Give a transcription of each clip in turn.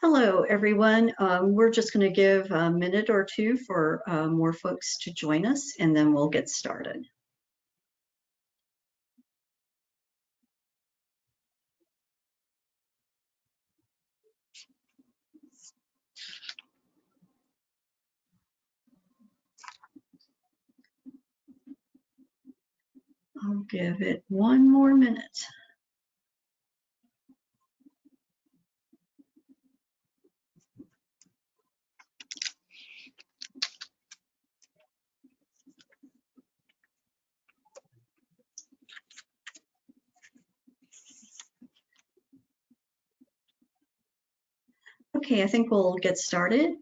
Hello, everyone. We're just going to give a minute or two for more folks to join us, and then we'll get started. I'll give it one more minute. Okay, I think we'll get started.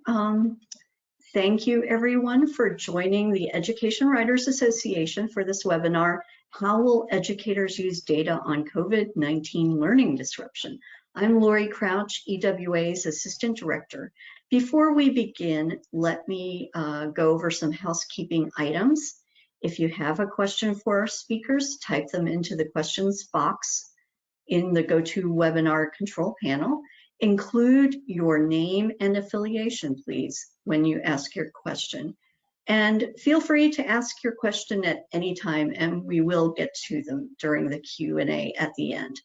Thank you everyone for joining the Education Writers Association for this webinar, How Will Educators Use Data on COVID-19 Learning Disruption? I'm Lori Crouch, EWA's Assistant Director. Before we begin, let me go over some housekeeping items. If you have a question for our speakers, type them into the questions box in the GoToWebinar control panel. Include your name and affiliation, please, when you ask your question. And feel free to ask your question at any time, and we will get to them during the Q&A at the end.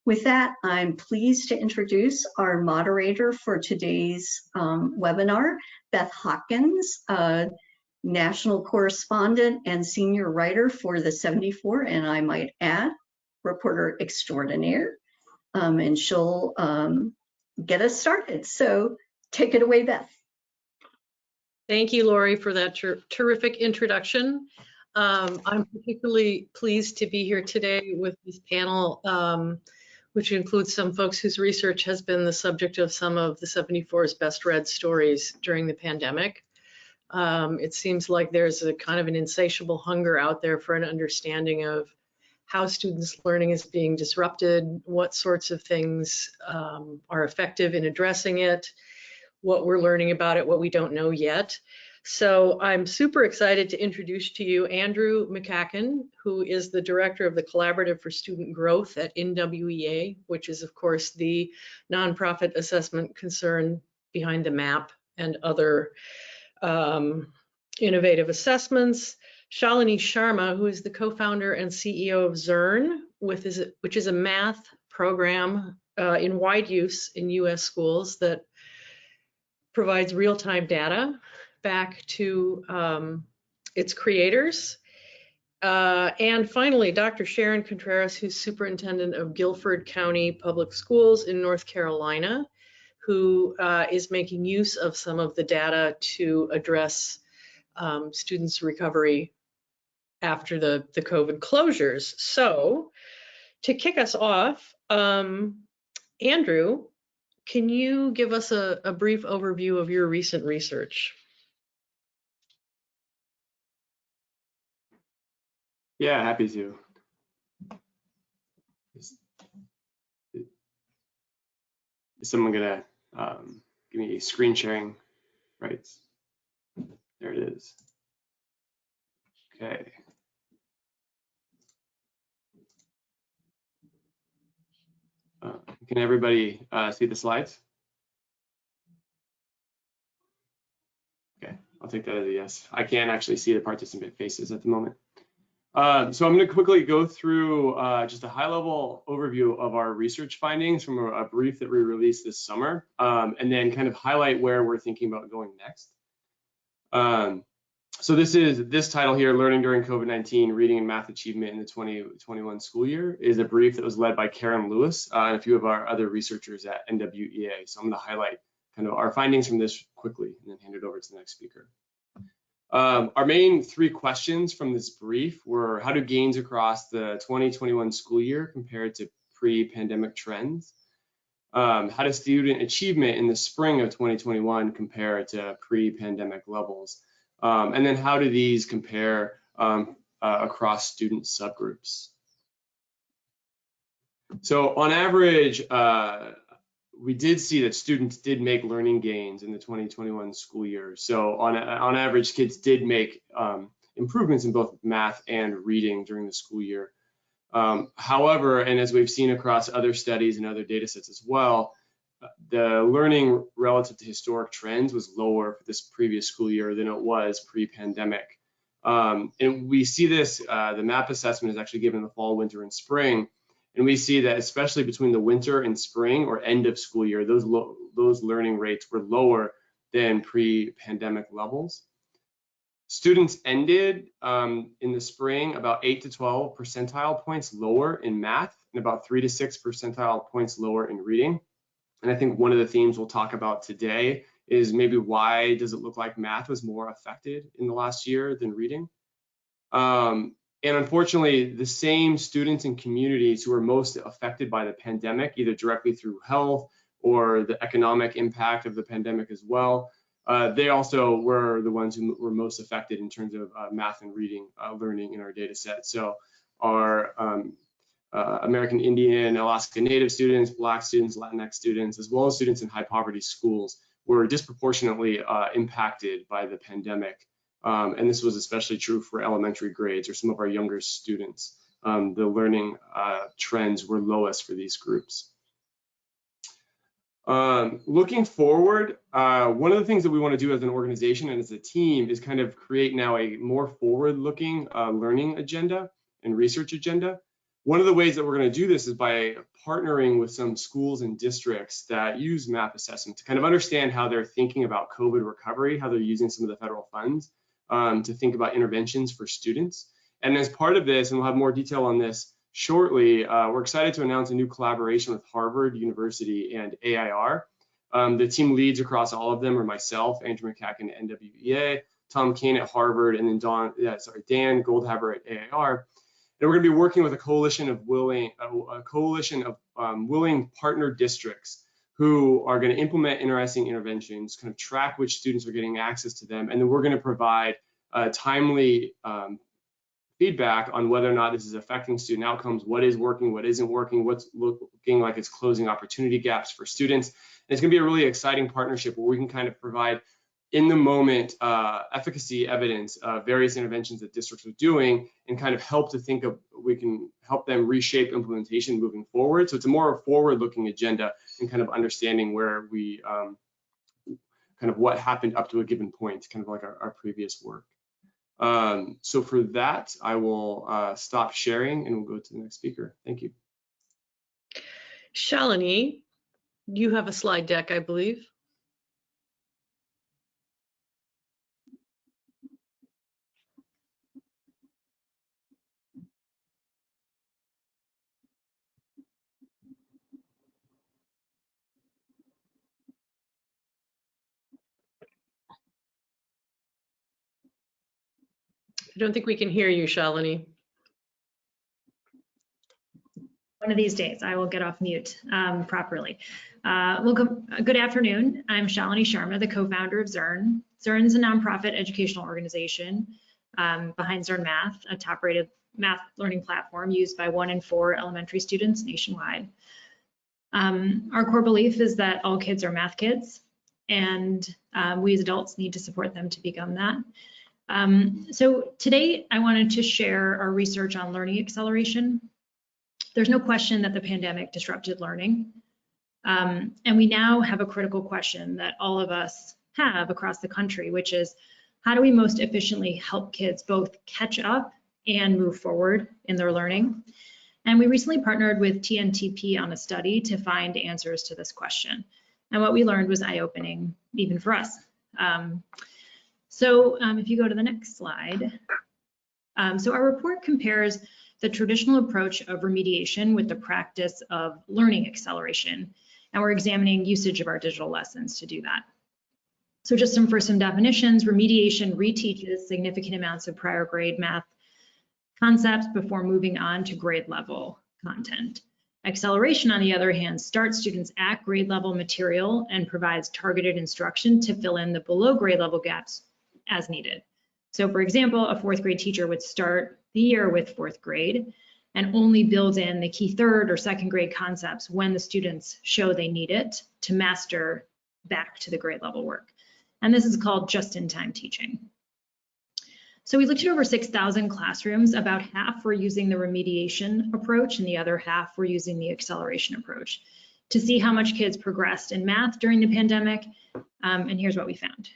With that, I'm pleased to introduce our moderator for today's webinar, Beth Hawkins, national correspondent and senior writer for the 74, and I might add, reporter extraordinaire. And she'll get us started. So take it away, Beth. Thank you, Lori, for that terrific introduction. I'm particularly pleased to be here today with this panel, which includes some folks whose research has been the subject of some of the 74's best read stories during the pandemic. It seems like there's a kind of an insatiable hunger out there for an understanding of how students' learning is being disrupted, what sorts of things are effective in addressing it, what we're learning about it, what we don't know yet. So I'm super excited to introduce to you Andrew McEachin, who is the director of the Collaborative for Student Growth at NWEA, which is, of course, the nonprofit assessment concern behind the MAP and other innovative assessments. Shalinee Sharma, who is the co-founder and CEO of Zearn, which is a math program in wide use in US schools that provides real-time data back to its creators. And finally, Dr. Sharon Contreras, who's superintendent of Guilford County Public Schools in North Carolina, who is making use of some of the data to address students' recovery after the COVID closures. So to kick us off, Andrew, can you give us a brief overview of your recent research? Yeah, happy to. Is someone gonna give me screen sharing rights? There it is. Okay. Can everybody see the slides? Okay, I'll take that as a yes. I can't actually see the participant faces at the moment. So I'm going to quickly go through just a high-level overview of our research findings from a brief that we released this summer, and then kind of highlight where we're thinking about going next. So this title here, Learning During COVID-19, Reading and Math Achievement in the 2021 School Year, is a brief that was led by Karen Lewis and a few of our other researchers at NWEA. So I'm going to highlight kind of our findings from this quickly and then hand it over to the next speaker. Our main three questions from this brief were: how do gains across the 2021 school year compare to pre-pandemic trends? How does student achievement in the spring of 2021 compare to pre-pandemic levels? And then how do these compare across student subgroups? So on average, we did see that students did make learning gains in the 2021 school year. So on average, kids did make improvements in both math and reading during the school year. However, and as we've seen across other studies and other data sets as well, the learning relative to historic trends was lower for this previous school year than it was pre-pandemic. And we see this, the MAP assessment is actually given in the fall, winter, and spring. And we see that especially between the winter and spring or end of school year, those learning rates were lower than pre-pandemic levels. Students ended in the spring about 8 to 12 percentile points lower in math and about 3 to 6 percentile points lower in reading. And I think one of the themes we'll talk about today is maybe why does it look like math was more affected in the last year than reading? And unfortunately, the same students and communities who are most affected by the pandemic, either directly through health or the economic impact of the pandemic as well, they also were the ones who were most affected in terms of math and reading learning in our data set. So our American Indian, Alaska Native students, Black students, Latinx students, as well as students in high poverty schools were disproportionately impacted by the pandemic. And this was especially true for elementary grades or some of our younger students. The learning trends were lowest for these groups. Looking forward, one of the things that we want to do as an organization and as a team is kind of create now a more forward-looking learning agenda and research agenda. One of the ways that we're going to do this is by partnering with some schools and districts that use MAP assessment to kind of understand how they're thinking about COVID recovery, how they're using some of the federal funds to think about interventions for students. And as part of this, and we'll have more detail on this shortly, we're excited to announce a new collaboration with Harvard University and AIR. The team leads across all of them are myself, Andrew McEachin at NWEA, Tom Kane at Harvard, and then Dan Goldhaber at AIR. And we're going to be working with a coalition of willing partner districts who are going to implement interesting interventions, kind of track which students are getting access to them, and then we're going to provide timely feedback on whether or not this is affecting student outcomes, what is working, what isn't working, what's looking like it's closing opportunity gaps for students. And it's going to be a really exciting partnership where we can kind of provide in the moment efficacy evidence of various interventions that districts are doing and kind of help to think of, we can help them reshape implementation moving forward. So it's a more forward-looking agenda and kind of understanding where we, kind of what happened up to a given point, kind of like our previous work. So for that, I will stop sharing and we'll go to the next speaker. Thank you. Shalinee, you have a slide deck, I believe. I don't think we can hear you, Shalinee. One of these days, I will get off mute properly. Good afternoon. I'm Shalinee Sharma, the co-founder of Zearn. Zearn is a nonprofit educational organization behind Zearn Math, a top-rated math learning platform used by 1 in 4 elementary students nationwide. Our core belief is that all kids are math kids, and we as adults need to support them to become that. So today I wanted to share our research on learning acceleration. There's no question that the pandemic disrupted learning. And we now have a critical question that all of us have across the country, which is how do we most efficiently help kids both catch up and move forward in their learning? And we recently partnered with TNTP on a study to find answers to this question. And what we learned was eye-opening even for us. So if you go to the next slide. So our report compares the traditional approach of remediation with the practice of learning acceleration. And we're examining usage of our digital lessons to do that. So just some definitions, remediation reteaches significant amounts of prior grade math concepts before moving on to grade level content. Acceleration, on the other hand, starts students at grade level material and provides targeted instruction to fill in the below grade level gaps as needed. So for example, a 4th grade teacher would start the year with 4th grade and only build in the key 3rd or 2nd grade concepts when the students show they need it to master back to the grade level work. And this is called just-in-time teaching. So we looked at over 6,000 classrooms. About half were using the remediation approach and the other half were using the acceleration approach. to see how much kids progressed in math during the pandemic. And here's what we found.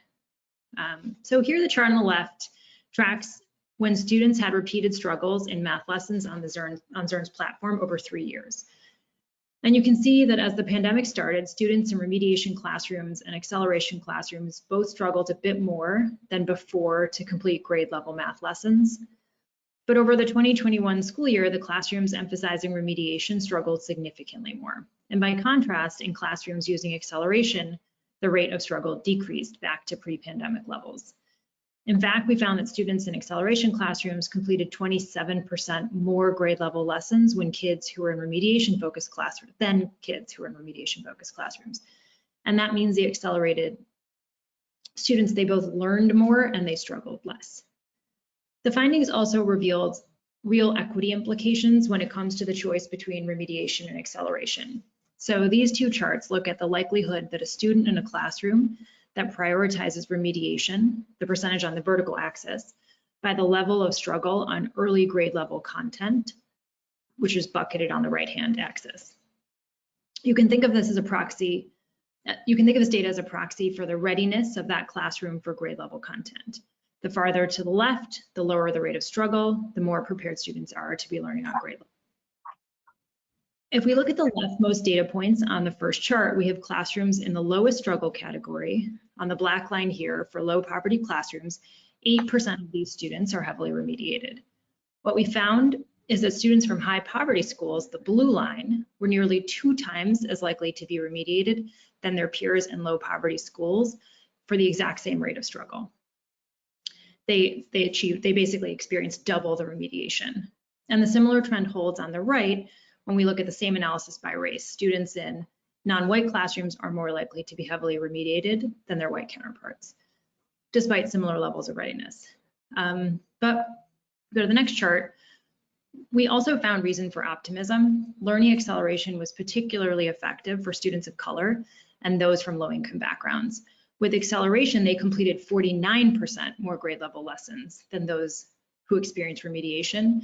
So here the chart on the left tracks when students had repeated struggles in math lessons on Zearn's platform over 3 years. And you can see that as the pandemic started, students in remediation classrooms and acceleration classrooms both struggled a bit more than before to complete grade level math lessons. But over the 2021 school year, the classrooms emphasizing remediation struggled significantly more. And by contrast, in classrooms using acceleration, the rate of struggle decreased back to pre-pandemic levels. In fact, we found that students in acceleration classrooms completed 27% more grade level lessons when kids who were in remediation focused classrooms than kids who were in remediation focused classrooms. And that means the accelerated students, they both learned more and they struggled less. The findings also revealed real equity implications when it comes to the choice between remediation and acceleration. So these two charts look at the likelihood that a student in a classroom that prioritizes remediation, the percentage on the vertical axis, by the level of struggle on early grade level content, which is bucketed on the right-hand axis. You can think of this as a proxy, you can think of this data as a proxy for the readiness of that classroom for grade level content. The farther to the left, the lower the rate of struggle, the more prepared students are to be learning on grade level. If we look at the leftmost data points on the first chart, we have classrooms in the lowest struggle category. On the black line here, for low poverty classrooms, 8% of these students are heavily remediated. What we found is that students from high poverty schools, the blue line, were nearly 2 times as likely to be remediated than their peers in low poverty schools for the exact same rate of struggle. They basically experienced double the remediation. And the similar trend holds on the right when we look at the same analysis by race. Students in non-white classrooms are more likely to be heavily remediated than their white counterparts, despite similar levels of readiness. But go to the next chart. We also found reason for optimism. Learning acceleration was particularly effective for students of color and those from low-income backgrounds. With acceleration, they completed 49% more grade level lessons than those who experienced remediation.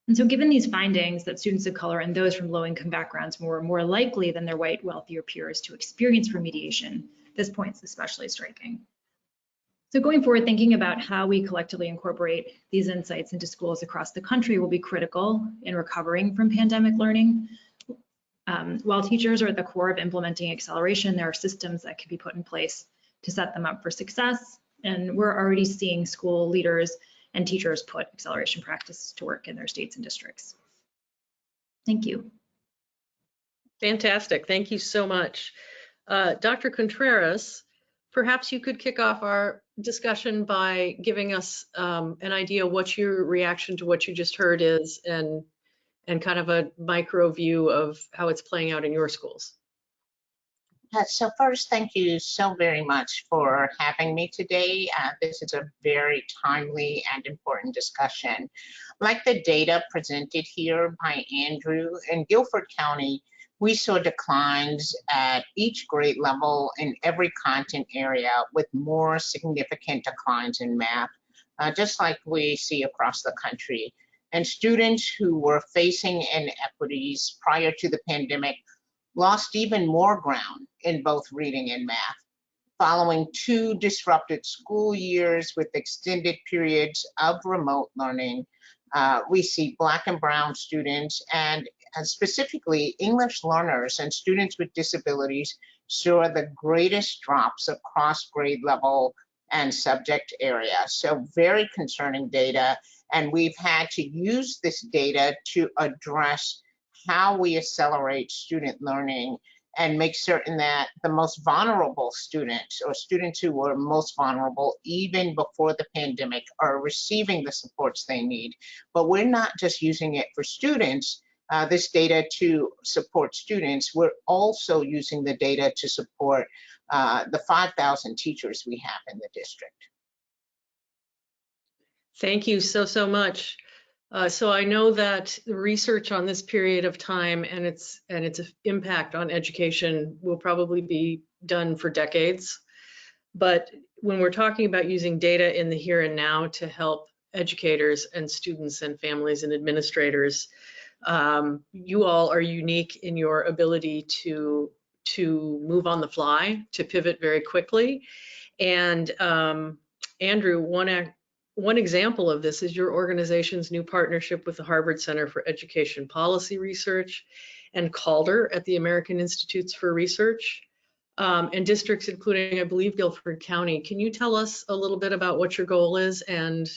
And so given these findings that students of color and those from low-income backgrounds were more likely than their white, wealthier peers to experience remediation, this point is especially striking. So going forward, thinking about how we collectively incorporate these insights into schools across the country will be critical in recovering from pandemic learning. While teachers are at the core of implementing acceleration, there are systems that can be put in place to set them up for success. And we're already seeing school leaders and teachers put acceleration practice to work in their states and districts. Thank you. Fantastic. Thank you so much. Dr. Contreras, perhaps you could kick off our discussion by giving us an idea what your reaction to what you just heard is and kind of a micro view of how it's playing out in your schools. So first, thank you so very much for having me today. This is a very timely and important discussion. Like the data presented here by Andrew, in Guilford County, we saw declines at each grade level in every content area with more significant declines in math, just like we see across the country. And students who were facing inequities prior to the pandemic lost even more ground in both reading and math. Following 2 disrupted school years with extended periods of remote learning, we see Black and Brown students and specifically English learners and students with disabilities saw the greatest drops across grade level and subject area. So very concerning data, and we've had to use this data to address how we accelerate student learning and make certain that the most vulnerable students or students who were most vulnerable even before the pandemic are receiving the supports they need. But we're not just using it for students, this data to support students, we're also using the data to support the 5,000 teachers we have in the district. Thank you so much. So I know that the research on this period of time and its impact on education will probably be done for decades. But when we're talking about using data in the here and now to help educators and students and families and administrators, You all are unique in your ability to move on the fly, to pivot very quickly. And Andrew, one example of this is your organization's new partnership with the Harvard Center for Education Policy Research and Calder at the American Institutes for Research, and districts including, I believe, Guilford County. Can you tell us a little bit about what your goal is and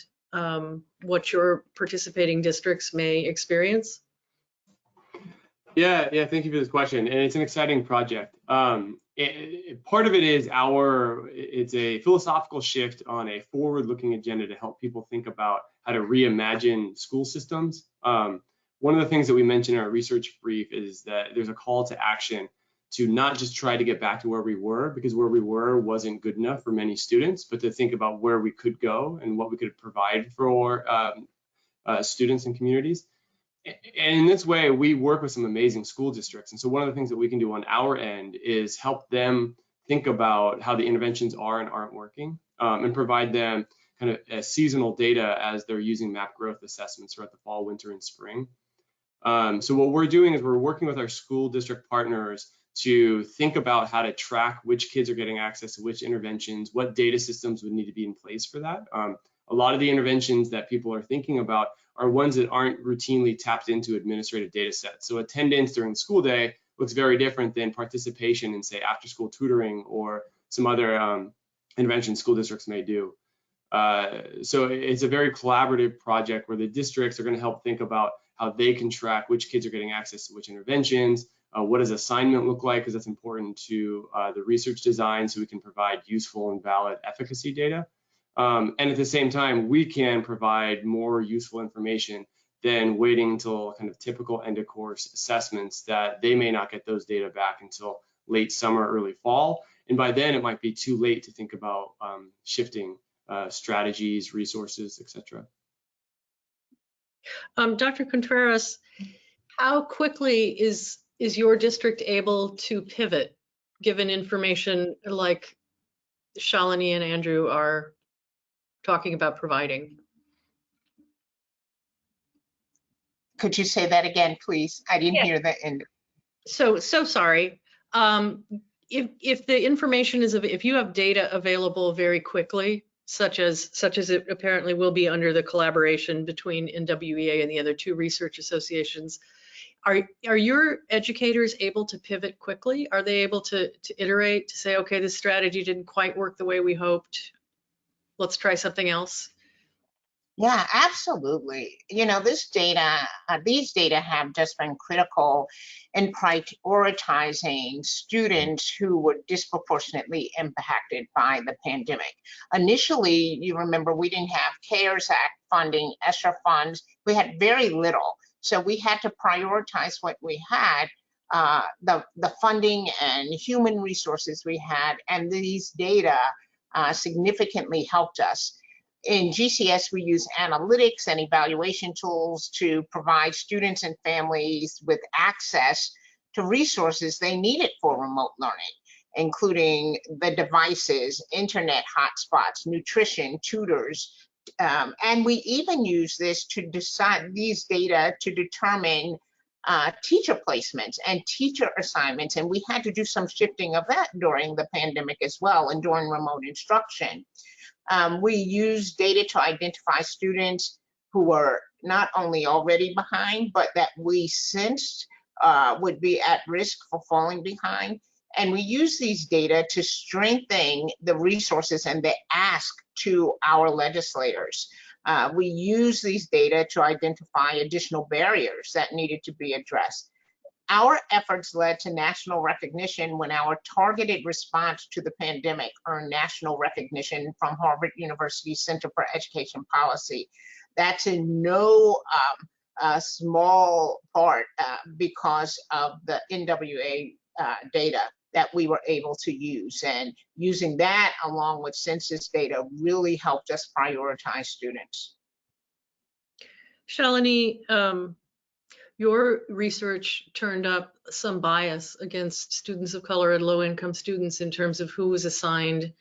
what your participating districts may experience? Yeah, thank you for this question, and it's an exciting project. Part of it is it's a philosophical shift on a forward-looking agenda to help people think about how to reimagine school systems. One of the things that we mentioned in our research brief is that there's a call to action to not just try to get back to where we were, because where we were wasn't good enough for many students, but to think about where we could go and what we could provide for students and communities. And in this way, we work with some amazing school districts. And so one of the things that we can do on our end is help them think about how the interventions are and aren't working, and provide them kind of seasonal data as they're using map growth assessments throughout the fall, winter, and spring. So what we're doing is we're working with our school district partners to think about how to track which kids are getting access to which interventions, what data systems would need to be in place for that. A lot of the interventions that people are thinking about are ones that aren't routinely tapped into administrative data sets. So attendance during the school day looks very different than participation in, say, after school tutoring or some other interventions school districts may do. So it's a very collaborative project where the districts are going to help think about how they can track which kids are getting access to which interventions, what does assignment look like, because that's important to the research design, so we can provide useful and valid efficacy data. And at the same time, we can provide more useful information than waiting until kind of typical end of course assessments that they may not get those data back until late summer, early fall. And by then it might be too late to think about shifting strategies, resources, etc. Dr. Contreras, how quickly is your district able to pivot given information like Shalinee and Andrew are talking about providing? Could you say that again, please? I didn't hear the end. So sorry. If the information is, if you have data available very quickly, such as it apparently will be under the collaboration between NWEA and the other two research associations, are your educators able to pivot quickly? Are they able to iterate, to say, okay, this strategy didn't quite work the way we hoped, let's try something else? Yeah, absolutely. You know, these data have just been critical in prioritizing students who were disproportionately impacted by the pandemic. Initially, you remember, we didn't have CARES Act funding, ESSER funds. We had very little. So we had to prioritize what we had, the funding and human resources we had, and these data significantly helped us. In GCS, we use analytics and evaluation tools to provide students and families with access to resources they needed for remote learning, including the devices, internet hotspots, nutrition, tutors. And we even use this to decide these data to determine teacher placements and teacher assignments. And we had to do some shifting of that during the pandemic as well, and during remote instruction. We use data to identify students who were not only already behind, but that we sensed would be at risk for falling behind. And we use these data to strengthen the resources and the ask to our legislators. We use these data to identify additional barriers that needed to be addressed. Our efforts led to national recognition when our targeted response to the pandemic earned national recognition from Harvard University Center for Education Policy. That's in no small part because of the NWEA data that we were able to use. And using that along with census data really helped us prioritize students. Shalinee, your research turned up some bias against students of color and low-income students in terms of who was assigned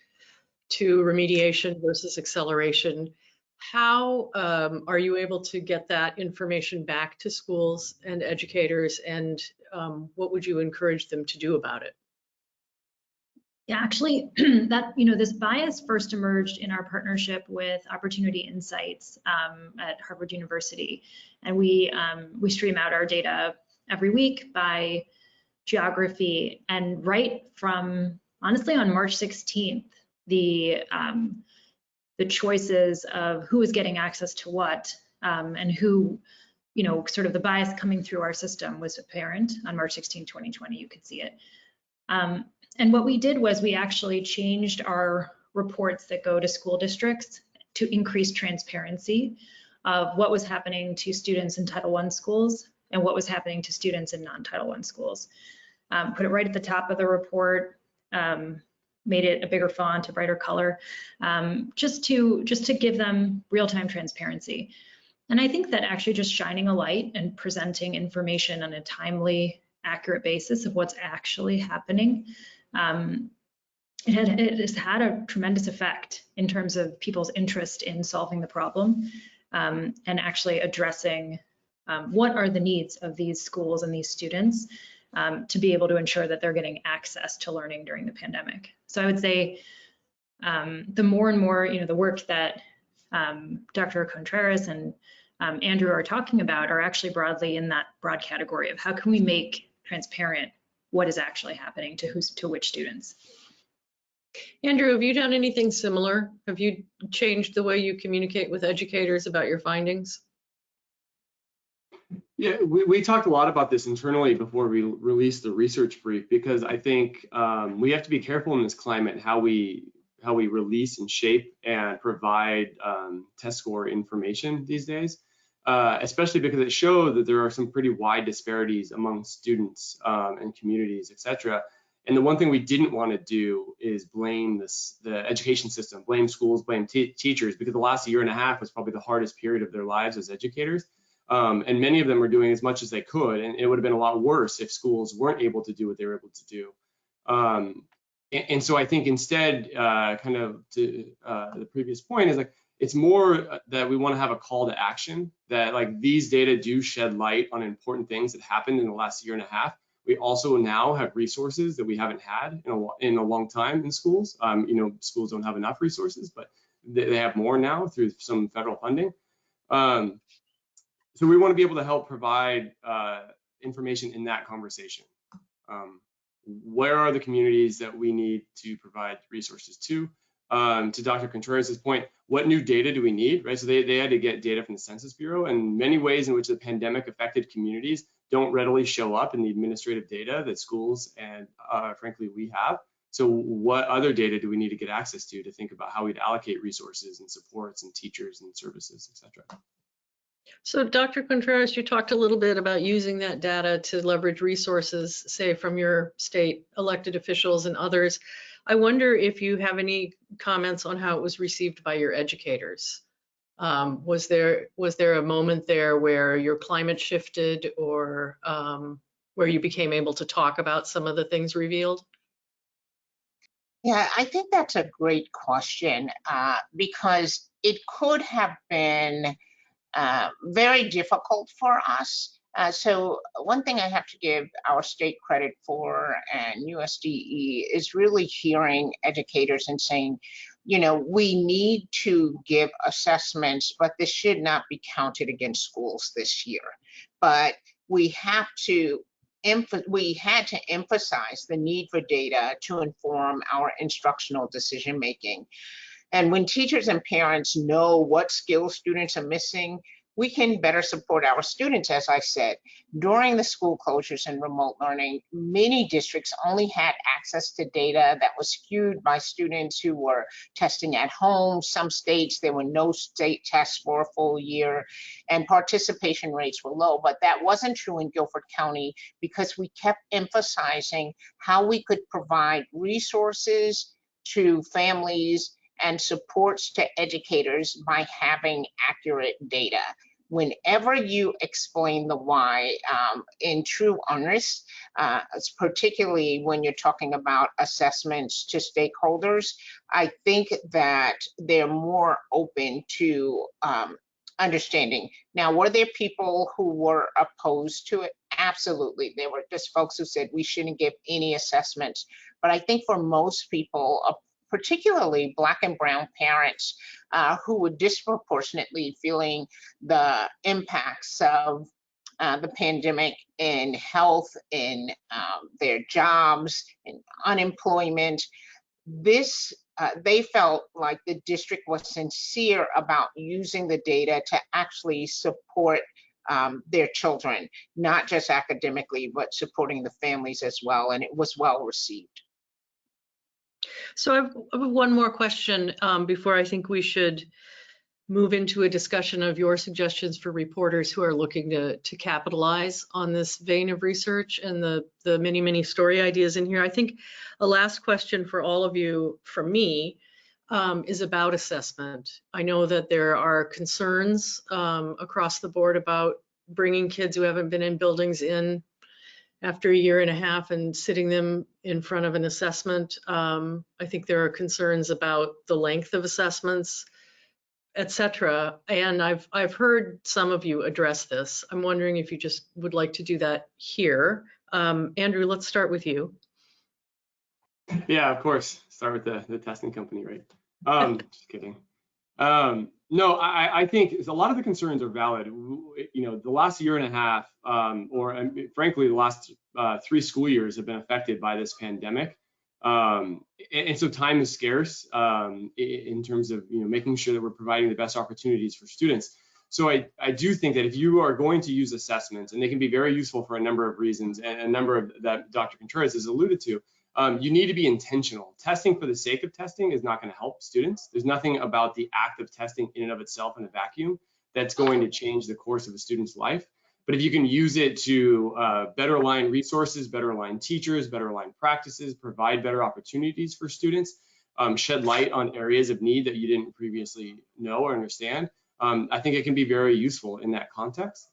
to remediation versus acceleration. how are you able to get that information back to schools and educators, and what would you encourage them to do about it? Yeah, actually, this bias first emerged in our partnership with Opportunity Insights at Harvard University, and we stream out our data every week by geography. And right from, honestly, on March 16th, the choices of who is getting access to what and who, sort of the bias coming through our system was apparent on March 16, 2020. You could see it. And what we did was we actually changed our reports that go to school districts to increase transparency of what was happening to students in Title I schools and what was happening to students in non-Title I schools. Put it right at the top of the report, made it a bigger font, a brighter color, just to give them real-time transparency. And I think that actually just shining a light and presenting information on a timely, accurate basis of what's actually happening, it has had a tremendous effect in terms of people's interest in solving the problem and actually addressing what are the needs of these schools and these students to be able to ensure that they're getting access to learning during the pandemic. So I would say the more and more, the work that Dr. Contreras and Andrew are talking about are actually broadly in that broad category of how can we make transparent what is actually happening to which students. Andrew, have you done anything similar? Have you changed the way you communicate with educators about your findings? Yeah, we talked a lot about this internally before we released the research brief, because I think we have to be careful in this climate how we release and shape and provide test score information these days, especially because it showed that there are some pretty wide disparities among students and communities, et cetera. And the one thing we didn't want to do is blame the education system, blame schools, blame teachers, because the last year and a half was probably the hardest period of their lives as educators. And many of them were doing as much as they could, and it would have been a lot worse if schools weren't able to do what they were able to do. And so I think instead, kind of to the previous point, is like it's more that we want to have a call to action, that like these data do shed light on important things that happened in the last year and a half. We also now have resources that we haven't had in a long time in schools. Schools don't have enough resources, but they have more now through some federal funding. So we want to be able to help provide information in that conversation. Where are the communities that we need to provide resources to? To Dr. Contreras' point, what new data do we need, right? So they had to get data from the Census Bureau, and many ways in which the pandemic affected communities don't readily show up in the administrative data that schools and frankly we have. So what other data do we need to get access to think about how we'd allocate resources and supports and teachers and services, et cetera? So Dr. Contreras, you talked a little bit about using that data to leverage resources, say from your state elected officials and others. I wonder if you have any comments on how it was received by your educators. Was there a moment there where your climate shifted, or where you became able to talk about some of the things revealed? Yeah, I think that's a great question because it could have been very difficult for us. So one thing I have to give our state credit for and USDE is really hearing educators and saying, we need to give assessments, but this should not be counted against schools this year. But we had to emphasize the need for data to inform our instructional decision making. And when teachers and parents know what skills students are missing, we can better support our students. As I said, during the school closures and remote learning, many districts only had access to data that was skewed by students who were testing at home. Some states, there were no state tests for a full year, and participation rates were low. But that wasn't true in Guilford County because we kept emphasizing how we could provide resources to families and supports to educators by having accurate data. whenever you explain the why in true earnest, particularly when you're talking about assessments to stakeholders, I think that they're more open to understanding. Now, were there people who were opposed to it? Absolutely. There were just folks who said we shouldn't give any assessments. But I think for most people, particularly Black and Brown parents who were disproportionately feeling the impacts of the pandemic in health, in their jobs, in unemployment, they felt like the district was sincere about using the data to actually support their children, not just academically, but supporting the families as well, and it was well received. So I have one more question before I think we should move into a discussion of your suggestions for reporters who are looking to capitalize on this vein of research and the many, many story ideas in here. I think a last question for all of you from me is about assessment. I know that there are concerns across the board about bringing kids who haven't been in buildings in after a year and a half and sitting them in front of an assessment. I think there are concerns about the length of assessments, etc. And I've heard some of you address this. I'm wondering if you just would like to do that here. Andrew, let's start with you. Yeah, of course. Start with the testing company, right? Just kidding. No, I think a lot of the concerns are valid. You know, the last year and a half, frankly, the last 3 school years have been affected by this pandemic. And so time is scarce in terms of, you know, making sure that we're providing the best opportunities for students. So I do think that if you are going to use assessments, and they can be very useful for a number of reasons, and a number of that Dr. Contreras has alluded to, you need to be intentional. Testing for the sake of testing is not going to help students. There's nothing about the act of testing in and of itself in a vacuum that's going to change the course of a student's life. But if you can use it to better align resources, better align teachers, better align practices, provide better opportunities for students, shed light on areas of need that you didn't previously know or understand, I think it can be very useful in that context.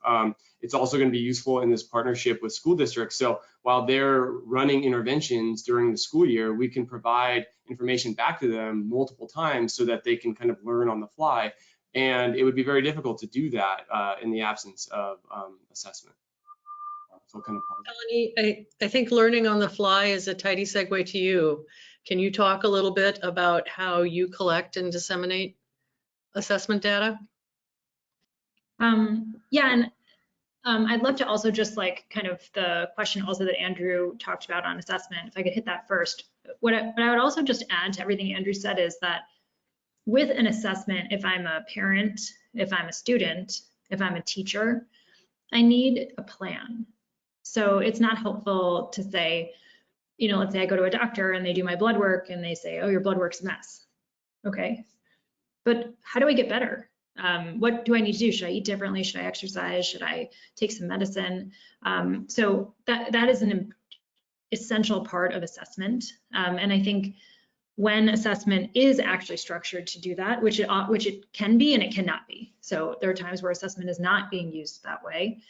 It's also going to be useful in this partnership with school districts. So while they're running interventions during the school year, we can provide information back to them multiple times so that they can kind of learn on the fly. And it would be very difficult to do that in the absence of assessment. So kind of Shalinee, I think learning on the fly is a tidy segue to you. Can you talk a little bit about how you collect and disseminate assessment data? Yeah, and I'd love to also just like kind of the question also that Andrew talked about on assessment, if I could hit that first. What I would also just add to everything Andrew said is that with an assessment, if I'm a parent, if I'm a student, if I'm a teacher, I need a plan. So it's not helpful to say, you know, let's say I go to a doctor and they do my blood work and they say, oh, your blood work's a mess. Okay, but how do I get better? What do I need to do? Should I eat differently? Should I exercise? Should I take some medicine? So that is an essential part of assessment. And I think when assessment is actually structured to do that, which it can be and it cannot be. So there are times where assessment is not being used that way.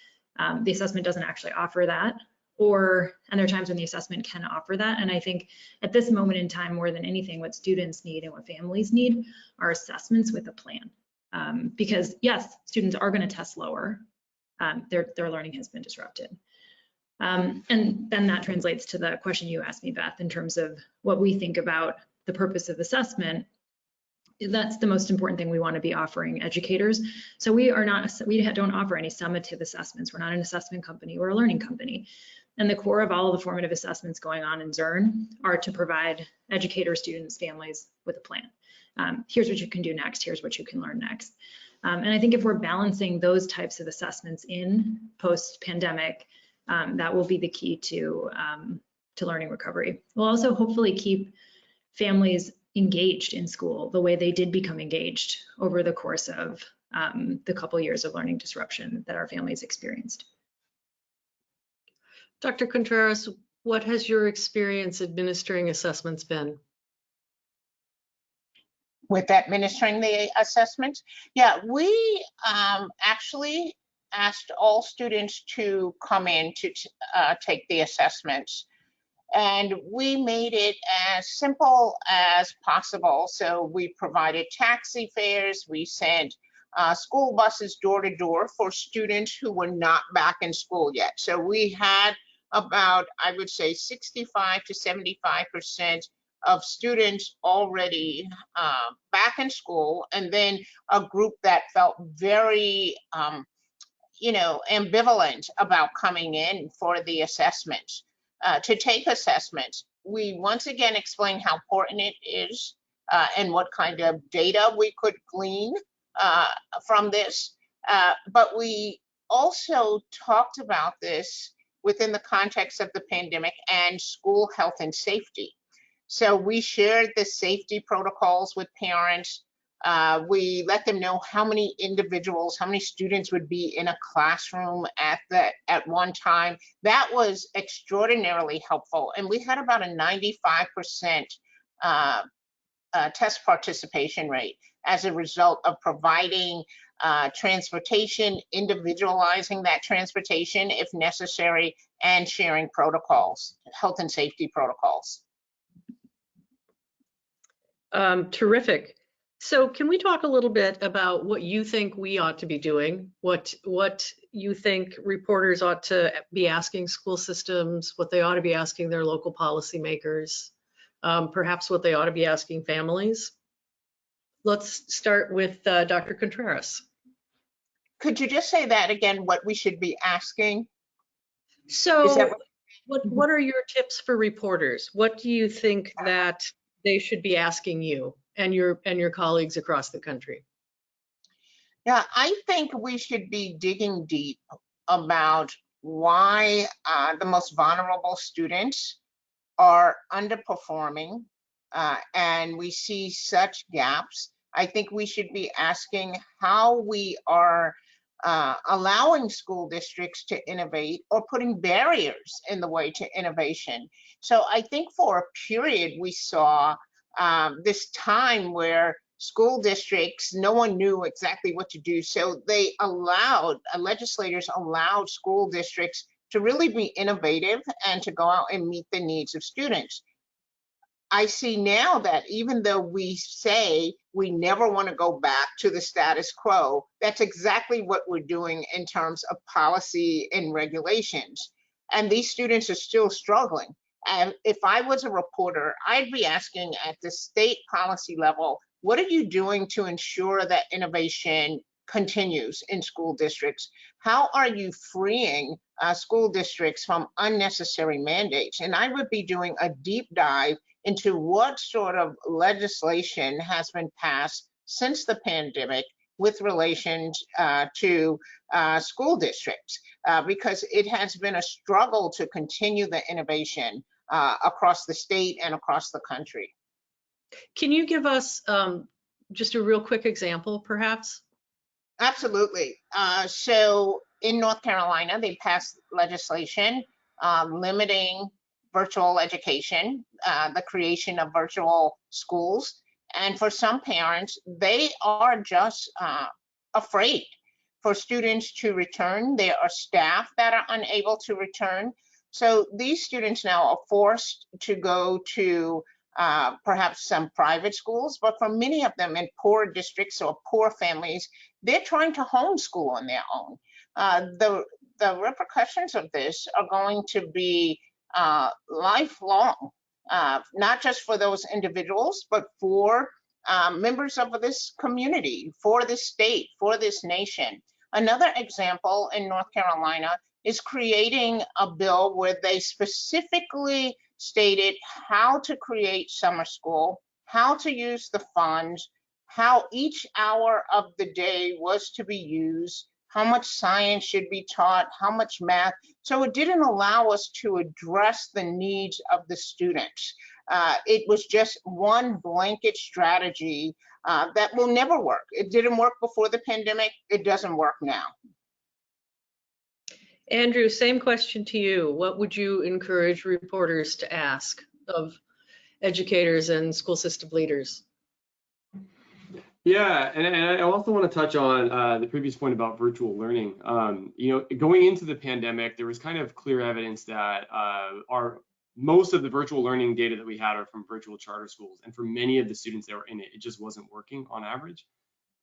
The assessment doesn't actually offer that, and there are times when the assessment can offer that. And I think at this moment in time, more than anything, what students need and what families need are assessments with a plan. Because yes, students are going to test lower. Their learning has been disrupted. And then that translates to the question you asked me, Beth, in terms of what we think about the purpose of assessment. That's the most important thing we want to be offering educators. So we don't offer any summative assessments. We're not an assessment company, we're a learning company. And the core of all of the formative assessments going on in Zearn are to provide educators, students, families with a plan. Here's what you can do next, here's what you can learn next. And I think if we're balancing those types of assessments in post-pandemic, that will be the key to learning recovery. We'll also hopefully keep families engaged in school the way they did become engaged over the course of the couple years of learning disruption that our families experienced. Dr. Contreras, what has your experience administering assessments been? with administering the assessments. Yeah, we actually asked all students to come in to take the assessments. And we made it as simple as possible. So we provided taxi fares, we sent school buses door to door for students who were not back in school yet. So we had about, I would say, 65 to 75% of students already back in school, and then a group that felt very ambivalent about coming in for the assessments. To take assessments, we once again explain how important it is and what kind of data we could glean from this. But we also talked about this within the context of the pandemic and school health and safety. So we shared the safety protocols with parents. We let them know how many individuals, how many students would be in a classroom at one time. That was extraordinarily helpful. And we had about a 95% test participation rate as a result of providing transportation, individualizing that transportation if necessary, and sharing protocols, health and safety protocols. Terrific. So can we talk a little bit about what you think we ought to be doing, what you think reporters ought to be asking school systems, what they ought to be asking their local policymakers, perhaps what they ought to be asking families? Let's start with Dr. Contreras. Could you just say that again, what we should be asking? So what are your tips for reporters? What do you think that they should be asking you and your colleagues across the country? Yeah, I think we should be digging deep about why the most vulnerable students are underperforming and we see such gaps. I think we should be asking how we are allowing school districts to innovate or putting barriers in the way to innovation. So I think for a period we saw this time where school districts, no one knew exactly what to do. So they legislators allowed school districts to really be innovative and to go out and meet the needs of students. I see now that even though we say we never want to go back to the status quo, that's exactly what we're doing in terms of policy and regulations. And these students are still struggling. And if I was a reporter, I'd be asking at the state policy level, what are you doing to ensure that innovation continues in school districts? How are you freeing school districts from unnecessary mandates? And I would be doing a deep dive into what sort of legislation has been passed since the pandemic with relation to school districts, because it has been a struggle to continue the innovation across the state and across the country. Can you give us just a real quick example, perhaps? Absolutely. So in North Carolina, they passed legislation limiting virtual education, the creation of virtual schools. And for some parents, they are just afraid for students to return. There are staff that are unable to return. So these students now are forced to go to perhaps some private schools, but for many of them in poor districts or poor families, they're trying to homeschool on their own. The repercussions of this are going to be lifelong, not just for those individuals, but for members of this community, for this state, for this nation. Another example in North Carolina is creating a bill where they specifically stated how to create summer school, how to use the funds, how each hour of the day was to be used, how much science should be taught, how much math. So it didn't allow us to address the needs of the students. It was just one blanket strategy that will never work. It didn't work before the pandemic. It doesn't work now. Andrew, same question to you. What would you encourage reporters to ask of educators and school system leaders? Yeah, and I also want to touch on the previous point about virtual learning. Going into the pandemic, there was kind of clear evidence that most of the virtual learning data that we had are from virtual charter schools, and for many of the students that were in it, it just wasn't working on average.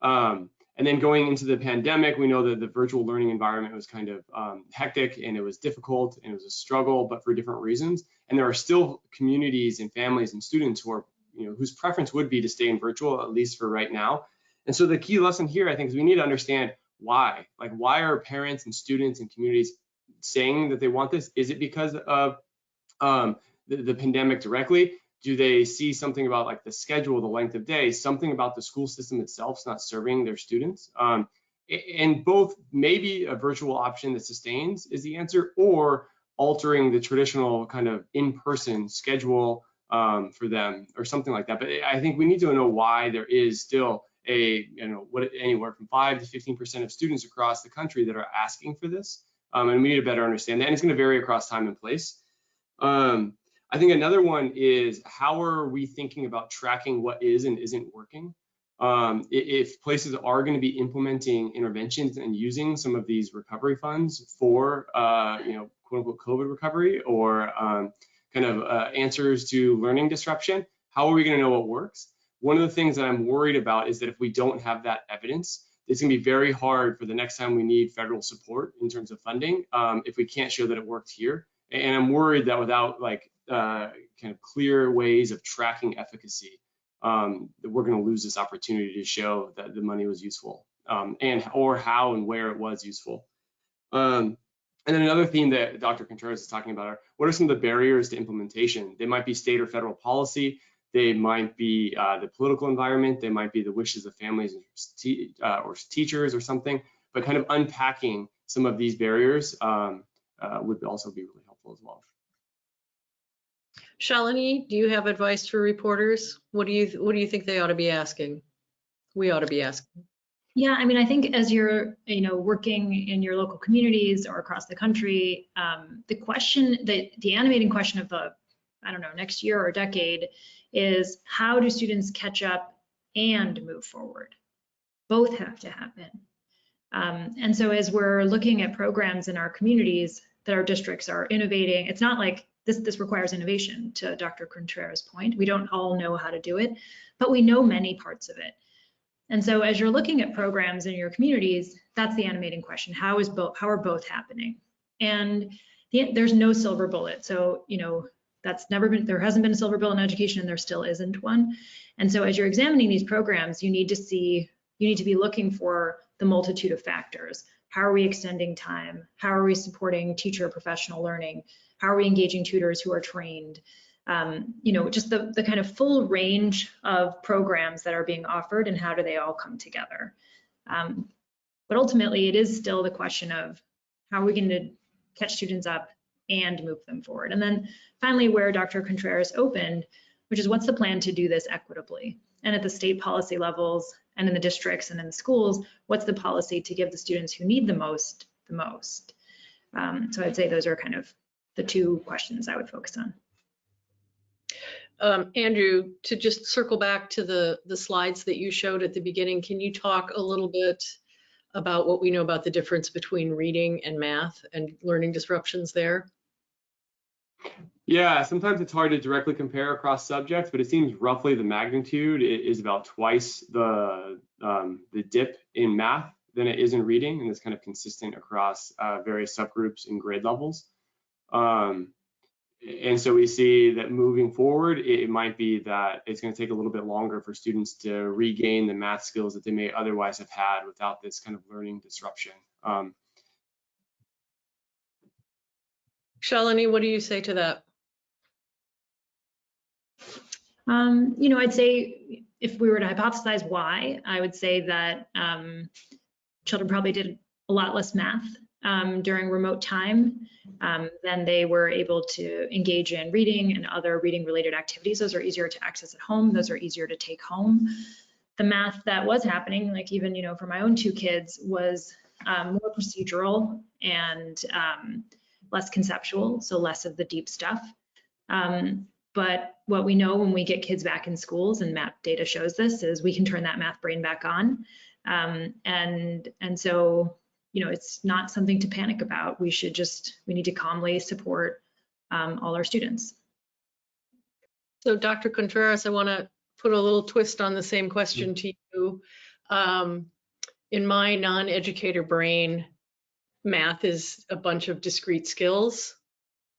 And then going into the pandemic, we know that the virtual learning environment was kind of hectic, and it was difficult, and it was a struggle, but for different reasons. And there are still communities and families and students who are, whose preference would be to stay in virtual, at least for right now. And so the key lesson here, I think, is we need to understand why. Like, why are parents and students and communities saying that they want this? Is it because of the pandemic directly? Do they see something about like the schedule, the length of day, something about the school system itself is not serving their students? And both, maybe a virtual option that sustains is the answer, or altering the traditional kind of in-person schedule for them, or something like that. But I think we need to know why there is still anywhere from 5 to 15% of students across the country that are asking for this, and we need to better understand that. And it's going to vary across time and place. I think another one is, how are we thinking about tracking what is and isn't working? If places are going to be implementing interventions and using some of these recovery funds for, quote unquote, COVID recovery, or answers to learning disruption, how are we going to know what works? One of the things that I'm worried about is that if we don't have that evidence, it's going to be very hard for the next time we need federal support in terms of funding, if we can't show that it worked here. And I'm worried that without kind of clear ways of tracking efficacy, that we're going to lose this opportunity to show that the money was useful, or how and where it was useful. And then another theme that Dr. Contreras is talking about are, what are some of the barriers to implementation? They might be state or federal policy. They might be the political environment. They might be the wishes of families or teachers or something. But kind of unpacking some of these barriers would also be really helpful as well. Shalinee, do you have advice for reporters? What do you think they ought to be asking? We ought to be asking. Yeah, I mean, I think as you're, working in your local communities or across the country, the question, the animating question of the, next year or decade is, how do students catch up and move forward? Both have to happen. And so as we're looking at programs in our communities that our districts are innovating, it's not like this requires innovation, to Dr. Contreras' point. We don't all know how to do it, but we know many parts of it. And so as you're looking at programs in your communities, that's the animating question. How are both happening? And there's no silver bullet. So, there hasn't been a silver bullet in education, and there still isn't one. And so as you're examining these programs, you need to be looking for the multitude of factors. How are we extending time? How are we supporting teacher professional learning? How are we engaging tutors who are trained? Just the kind of full range of programs that are being offered, and how do they all come together? But ultimately, it is still the question of, how are we going to catch students up and move them forward? And then finally, where Dr. Contreras opened, which is, what's the plan to do this equitably? And at the state policy levels, and in the districts and in the schools, what's the policy to give the students who need the most, the most? So I'd say those are kind of the two questions I would focus on. Andrew, to just circle back to the slides that you showed at the beginning, can you talk a little bit about what we know about the difference between reading and math and learning disruptions there? Yeah, sometimes it's hard to directly compare across subjects, but it seems roughly the magnitude is about twice the dip in math than it is in reading, and it's kind of consistent across various subgroups and grade levels. And so we see that moving forward, it might be that it's going to take a little bit longer for students to regain the math skills that they may otherwise have had without this kind of learning disruption. Shalinee, what do you say to that? I'd say, if we were to hypothesize why, I would say that children probably did a lot less math during remote time than they were able to engage in reading and other reading related activities. Those are easier to access at home. Those are easier to take home. The math that was happening, like even, for my own two kids, was more procedural and less conceptual, so less of the deep stuff. But what we know when we get kids back in schools, and math data shows this, is we can turn that math brain back on. And so, you know, it's not something to panic about. We need to calmly support all our students. So Dr. Contreras, I want to put a little twist on the same question to you. In my non-educator brain, math is a bunch of discrete skills.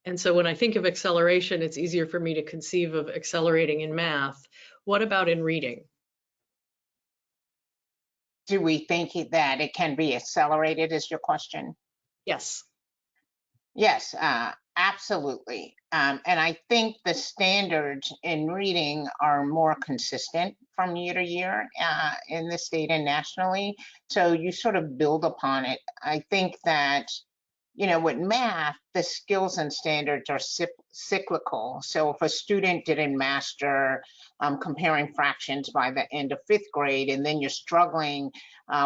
And so when I think of acceleration, it's easier for me to conceive of accelerating in math. What about in reading? Do we think that it can be accelerated is your question? Yes. Yes, absolutely. And I think the standards in reading are more consistent from year to year in the state and nationally. So you sort of build upon it. I think that, you know, with math, the skills and standards are cyclical. So if a student didn't master comparing fractions by the end of 5th grade, and then you're struggling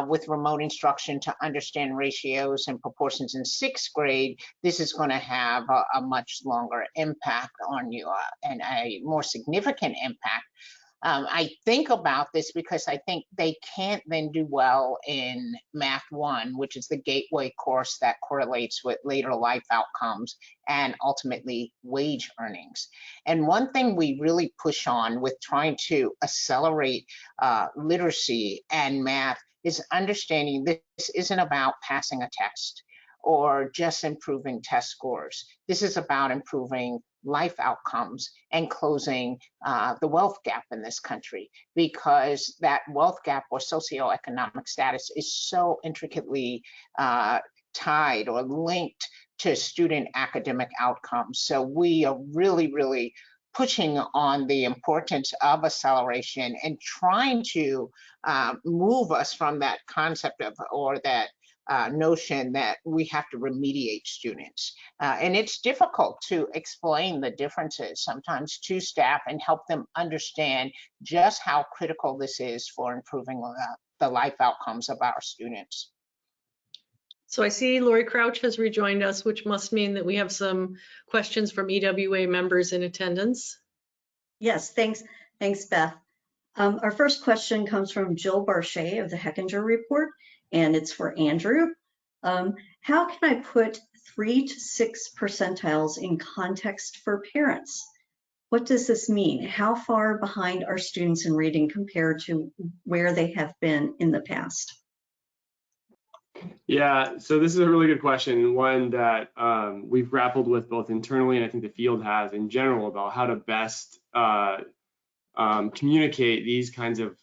with remote instruction to understand ratios and proportions in 6th grade, this is going to have a much longer impact on you and a more significant impact. I think about this because I think they can't then do well in Math 1, which is the gateway course that correlates with later life outcomes and ultimately wage earnings. And one thing we really push on with trying to accelerate literacy and math is understanding this isn't about passing a test or just improving test scores. This is about improving life outcomes and closing the wealth gap in this country, because that wealth gap or socioeconomic status is so intricately tied or linked to student academic outcomes. So we are really, really pushing on the importance of acceleration and trying to move us from that concept of, or that notion that we have to remediate students. And it's difficult to explain the differences sometimes to staff and help them understand just how critical this is for improving the life outcomes of our students. So I see Lori Crouch has rejoined us, which must mean that we have some questions from EWA members in attendance. Yes, thanks, Beth. Our first question comes from Jill Barchet of the Hechinger Report, and it's for Andrew. How can I put 3 to 6 percentiles in context for parents? What does this mean? How far behind are students in reading compared to where they have been in the past? Yeah, so this is a really good question, one that we've grappled with both internally, and I think the field has in general, about how to best communicate these kinds of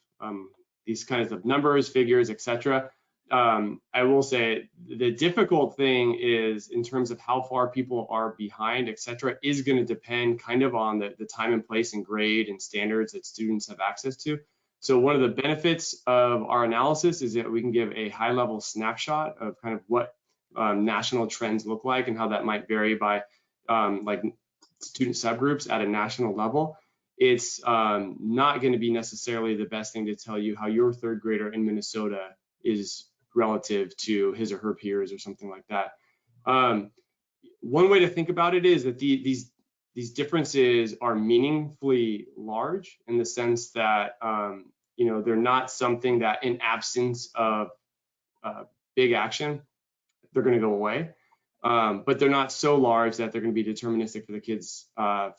numbers, figures, etc. I will say the difficult thing is, in terms of how far people are behind, etc., is going to depend kind of on the time and place and grade and standards that students have access to. So one of the benefits of our analysis is that we can give a high-level snapshot of kind of what national trends look like and how that might vary by like student subgroups at a national level. It's not going to be necessarily the best thing to tell you how your 3rd grader in Minnesota is relative to his or her peers or something like that. One way to think about it is that these differences are meaningfully large, in the sense that you know, they're not something that, in absence of big action, they're going to go away. But they're not so large that they're going to be deterministic for the kids'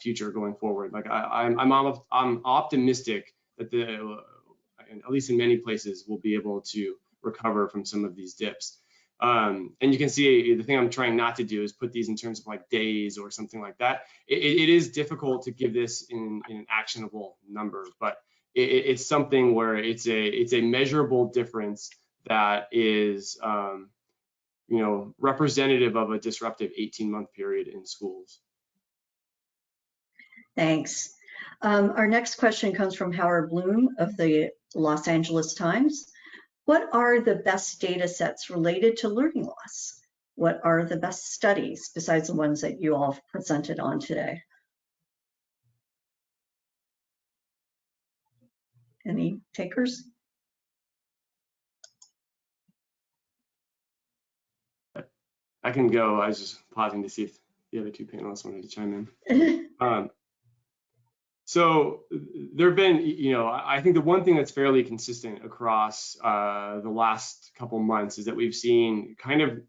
future going forward. Like I'm optimistic that at least in many places, we'll be able to recover from some of these dips. And you can see the thing I'm trying not to do is put these in terms of like days or something like that. It is difficult to give this in an actionable number, but it's something where it's a measurable difference that is you know, representative of a disruptive 18-month period in schools. Thanks. Our next question comes from Howard Bloom of the Los Angeles Times. What are the best data sets related to learning loss? What are the best studies besides the ones that you all presented on today? Any takers? I can go. I was just pausing to see if the other 2 panelists wanted to chime in. So there have been, I think the one thing that's fairly consistent across the last couple months is that we've seen kind of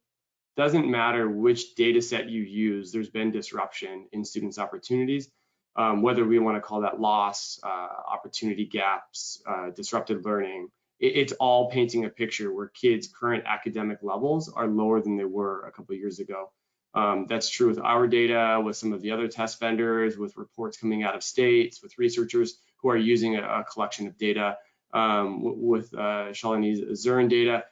doesn't matter which data set you use, there's been disruption in students' opportunities, whether we want to call that loss, opportunity gaps, disrupted learning. It's all painting a picture where kids' current academic levels are lower than they were a couple of years ago. That's true with our data, with some of the other test vendors, with reports coming out of states, with researchers who are using a collection of data, with Shalinee's Zearn data.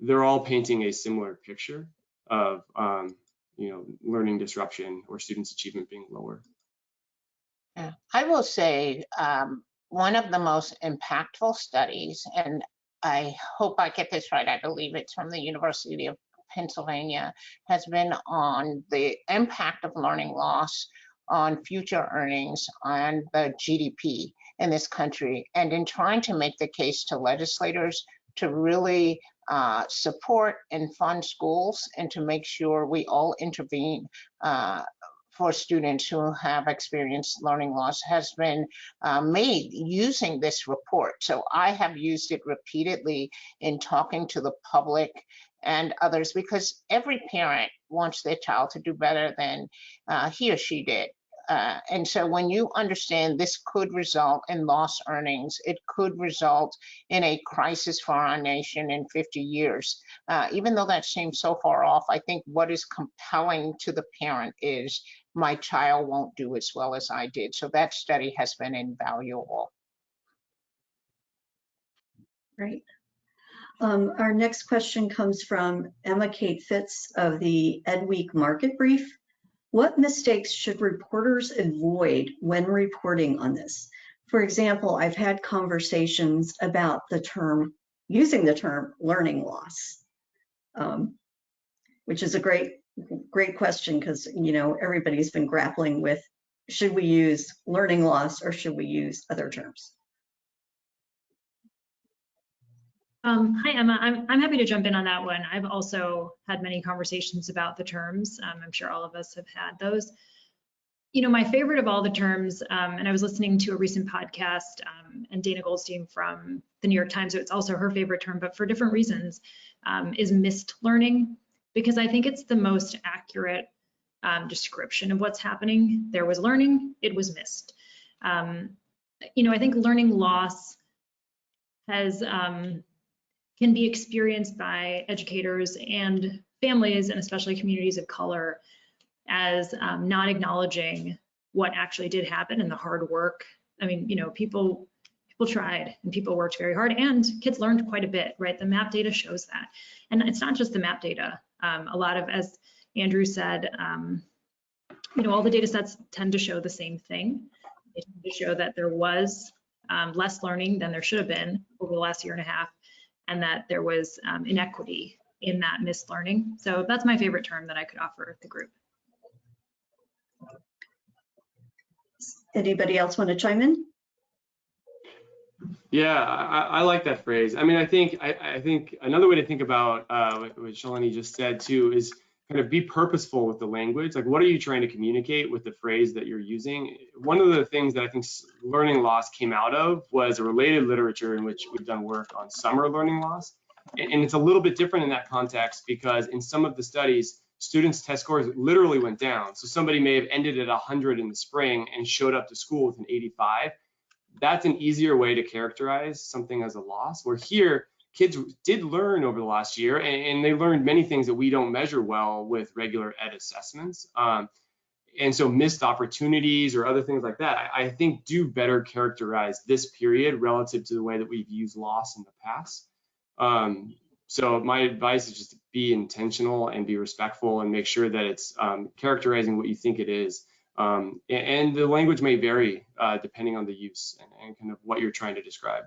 They're all painting a similar picture of learning disruption or students' achievement being lower. Yeah. I will say one of the most impactful studies, and I hope I get this right, I believe it's from the University of Pennsylvania, has been on the impact of learning loss on future earnings and the GDP in this country, and in trying to make the case to legislators to really support and fund schools and to make sure we all intervene for students who have experienced learning loss has been made using this report. So I have used it repeatedly in talking to the public and others, because every parent wants their child to do better than he or she did. And so when you understand this could result in lost earnings, it could result in a crisis for our nation in 50 years. Even though that seems so far off, I think what is compelling to the parent is my child won't do as well as I did. So that study has been invaluable. Great. Our next question comes from Emma Kate Fitz of the Ed Week Market Brief. What mistakes should reporters avoid when reporting on this? For example, I've had conversations about using the term learning loss, which is a great question, because everybody's been grappling with, should we use learning loss or should we use other terms? Hi, Emma. I'm happy to jump in on that one. I've also had many conversations about the terms. I'm sure all of us have had those. My favorite of all the terms, and I was listening to a recent podcast, and Dana Goldstein from the New York Times, so it's also her favorite term, but for different reasons, is missed learning, because I think it's the most accurate description of what's happening. There was learning, it was missed. I think learning loss can be experienced by educators and families, and especially communities of color, as not acknowledging what actually did happen and the hard work. I mean, people tried and people worked very hard, and kids learned quite a bit, right? The MAP data shows that. And it's not just the MAP data. A lot of, as Andrew said, all the data sets tend to show the same thing. They tend to show that there was less learning than there should have been over the last year and a half, and that there was inequity in that missed learning. So that's my favorite term that I could offer the group. Anybody else want to chime in? Yeah, I like that phrase. I mean, I think another way to think about what Shalinee just said too is kind of be purposeful with the language. Like, what are you trying to communicate with the phrase that you're using? One of the things that I think learning loss came out of was a related literature in which we've done work on summer learning loss. And it's a little bit different in that context, because in some of the studies, students' test scores literally went down. So somebody may have ended at 100 in the spring and showed up to school with an 85. That's an easier way to characterize something as a loss, where here, kids did learn over the last year, and they learned many things that we don't measure well with regular ed assessments. And so missed opportunities or other things like that, I think do better characterize this period relative to the way that we've used loss in the past. So my advice is just to be intentional and be respectful and make sure that it's characterizing what you think it is. And the language may vary depending on the use and kind of what you're trying to describe.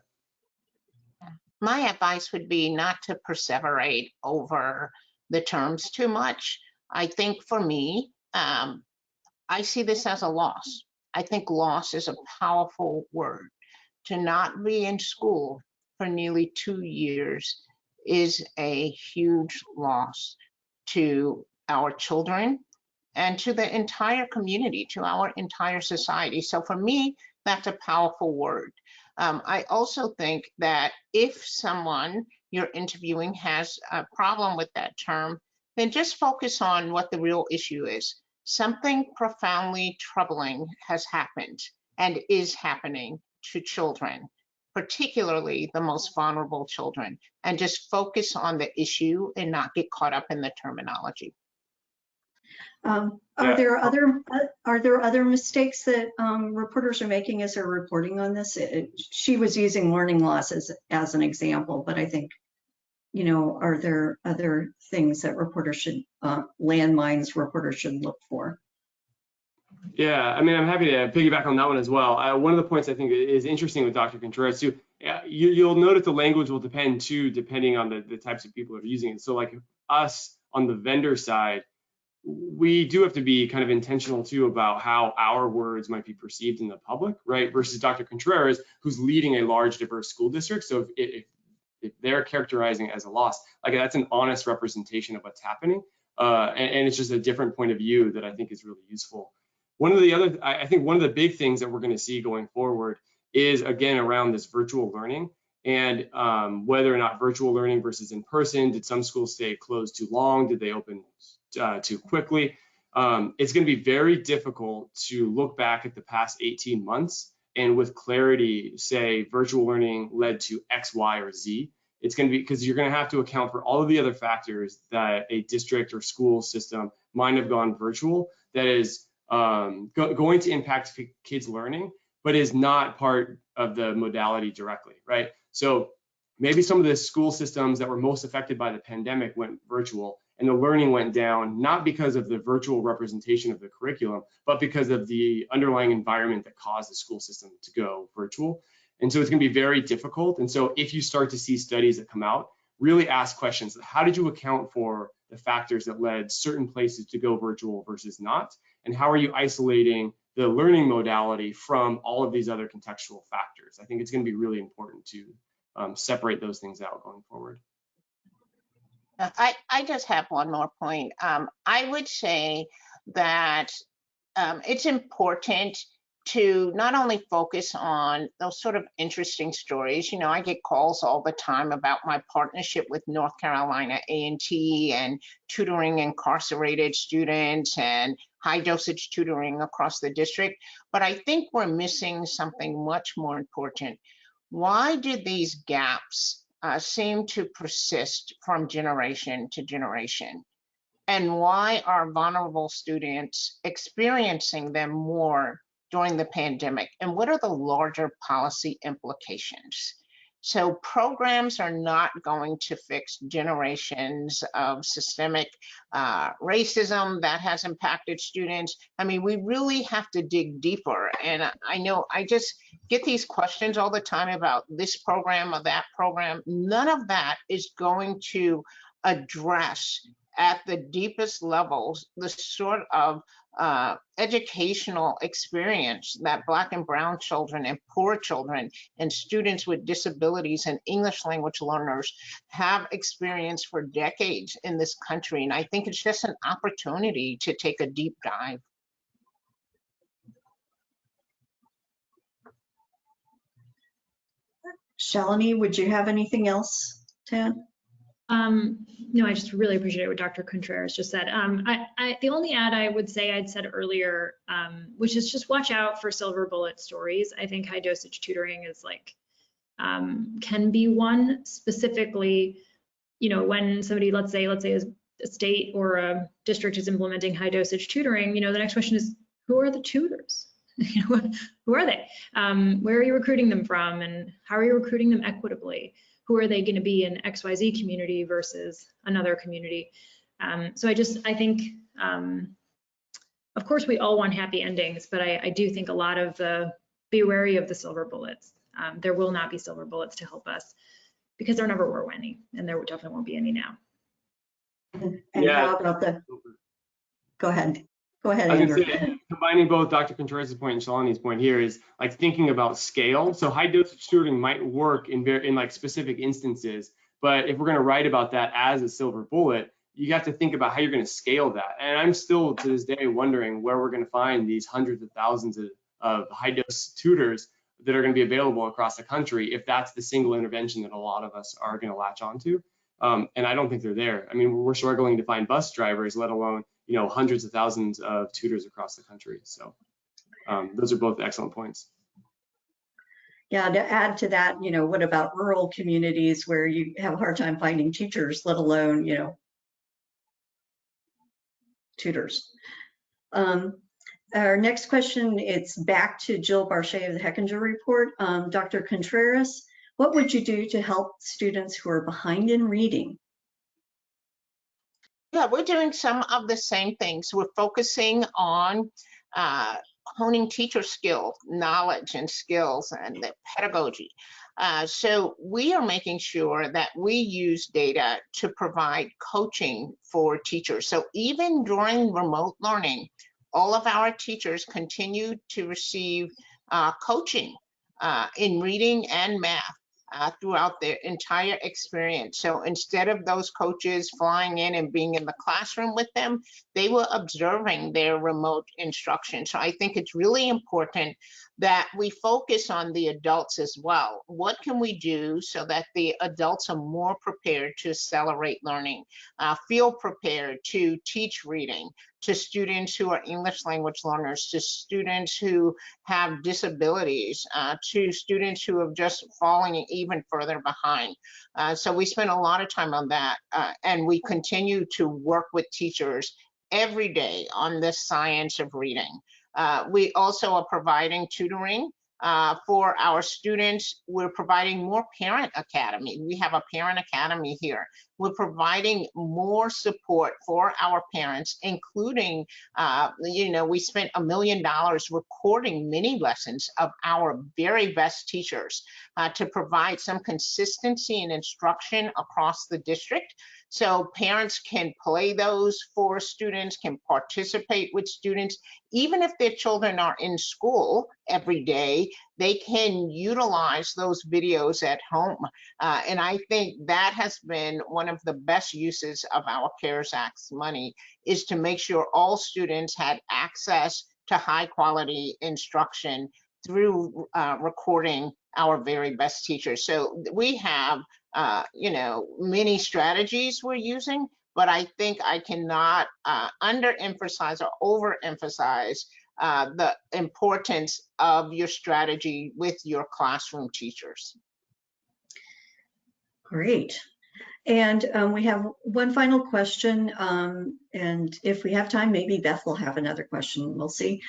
My advice would be not to perseverate over the terms too much. I think for me, I see this as a loss. I think loss is a powerful word. To not be in school for nearly 2 years is a huge loss to our children and to the entire community, to our entire society. So for me, that's a powerful word. I also think that if someone you're interviewing has a problem with that term, then just focus on what the real issue is. Something profoundly troubling has happened and is happening to children, particularly the most vulnerable children, and just focus on the issue and not get caught up in the terminology. Are there other mistakes that reporters are making as they're reporting on this? She was using learning loss as an example, but I think, you know, are there other things that reporters should, landmines reporters should look for? Yeah, I mean, I'm happy to piggyback on that one as well. One of the points I think is interesting with Dr. Contreras too, you'll notice the language will depend too, depending on the types of people that are using it. So like us on the vendor side, we do have to be kind of intentional too about how our words might be perceived in the public, right? Versus Dr. Contreras, who's leading a large, diverse school district. So if they're characterizing it as a loss, like that's an honest representation of what's happening. And it's just a different point of view that I think is really useful. I think one of the big things that we're going to see going forward is, again, around this virtual learning and whether or not virtual learning versus in person. Did some schools stay closed too long? Did they open too quickly? It's going to be very difficult to look back at the past 18 months and with clarity say virtual learning led to X, Y, or Z. It's going to be because you're going to have to account for all of the other factors that a district or school system might have gone virtual that is going to impact kids' learning, but is not part of the modality directly, right? So maybe some of the school systems that were most affected by the pandemic went virtual and the learning went down, not because of the virtual representation of the curriculum, but because of the underlying environment that caused the school system to go virtual. And so it's going to be very difficult. And so if you start to see studies that come out, really ask questions. How did you account for the factors that led certain places to go virtual versus not? And how are you isolating the learning modality from all of these other contextual factors? I think it's going to be really important to separate those things out going forward. I just have one more point. I would say that it's important to not only focus on those sort of interesting stories. You know, I get calls all the time about my partnership with North Carolina A&T and tutoring incarcerated students and high dosage tutoring across the district. But I think we're missing something much more important. Why did these gaps seem to persist from generation to generation? And why are vulnerable students experiencing them more during the pandemic? And what are the larger policy implications? So programs are not going to fix generations of systemic racism that has impacted students. I mean, we really have to dig deeper. And I know I just get these questions all the time about this program or that program. None of that is going to address at the deepest levels the sort of educational experience that Black and brown children and poor children and students with disabilities and English language learners have experienced for decades in this country. And I think it's just an opportunity to take a deep dive. Shalinee, would you have anything else to add? No, I just really appreciate what Dr. Contreras just said. The only ad I would say I'd said earlier, which is just watch out for silver bullet stories. I think high dosage tutoring is like, can be one specifically, you know, when somebody, let's say a state or a district is implementing high dosage tutoring, you know, the next question is, who are the tutors? You know, who are they? Where are you recruiting them from? And how are you recruiting them equitably? Who are they going to be in XYZ community versus another community? So I think, of course, we all want happy endings, but I do think a lot of be wary of the silver bullets. There will not be silver bullets to help us because there never were any, and there definitely won't be any now. And how about go ahead. Go ahead, Andrew. Combining both Dr. Contreras' point and Shalinee's point here is like thinking about scale. So high dosage tutoring might work in like specific instances, but if we're going to write about that as a silver bullet, you have to think about how you're going to scale that. And I'm still to this day wondering where we're going to find these hundreds of thousands of high dose tutors that are going to be available across the country if that's the single intervention that a lot of us are going to latch onto. And I don't think they're there. I mean, we're struggling to find bus drivers, let alone, you know, hundreds of thousands of tutors across the country. So those are both excellent points. Yeah, to add to that, you know, what about rural communities where you have a hard time finding teachers, let alone, you know, tutors? Our next question, it's back to Jill Barchet of the Hechinger Report. Dr. Contreras, what would you do to help students who are behind in reading? Yeah, we're doing some of the same things. We're focusing on honing teacher skill, knowledge and skills and the pedagogy. So we are making sure that we use data to provide coaching for teachers. So even during remote learning, all of our teachers continue to receive coaching in reading and math throughout their entire experience. So instead of those coaches flying in and being in the classroom with them, they were observing their remote instruction. So I think it's really important that we focus on the adults as well. What can we do so that the adults are more prepared to accelerate learning, feel prepared to teach reading to students who are English language learners, to students who have disabilities, to students who have just fallen even further behind. So we spend a lot of time on that, and we continue to work with teachers every day on this science of reading. We also are providing tutoring for our students. We're providing more parent academy. We have a parent academy here. We're providing more support for our parents, including, you know, we spent $1 million recording mini lessons of our very best teachers to provide some consistency in instruction across the district. So parents can play those for students, can participate with students. Even if their children are in school every day, they can utilize those videos at home. And I think that has been one of the best uses of our CARES Act money, is to make sure all students had access to high quality instruction through recording our very best teachers. So we have, you know, many strategies we're using, but I think I cannot underemphasize or overemphasize the importance of your strategy with your classroom teachers. Great. And we have one final question, and if we have time, maybe Beth will have another question, we'll see.